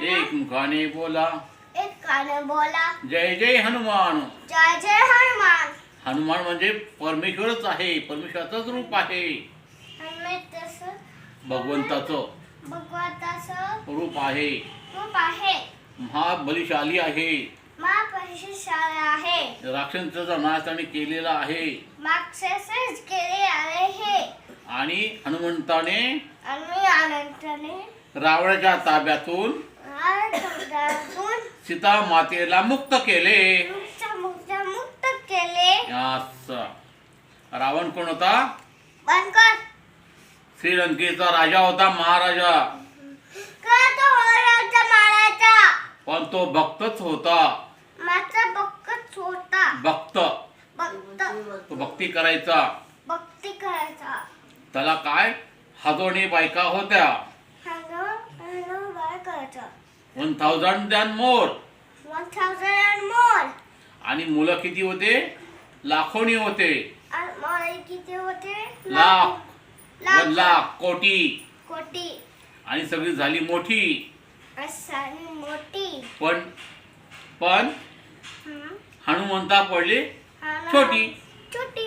एक मुखाने बोला एक काने बोला जय जय हनुमान. जय जय हनुमान. हनुमान म्हणजे परमेश्वरच आहे, परमेश्वराचंच रूप आहे, भगवंताचं भगवंताचं रूप आहे, रूप आहे, महाबलिशाली आहे, महाबलिशाली आहे, राक्षसांचा नाश त्याने केलेला आहे. राक्षसच केले आहे आणि हनुमंताने आणि अनंताने रावणाच्या ताब्यातून सीता मातेला मुक्त केले. मुक्त केले. रावण कोण होता? बनकर. श्रीलंकेचा राजा होता, महाराजा. पण तो भक्तच होता. माझा भक्तच होता. भक्त तो भक्ती करायचा. भक्ती करायचा. त्याला काय हजारोनी बायका होत्या. 1000 and more. 1000 and more. आणि मुलं किती होते? लाखोनी होते. किती होते? लाख, 1 लाख, कोटी. कोटी. आणि सगळी झाली मोठी. मोठी. पण हनुमंता पडली छोटी. छोटी.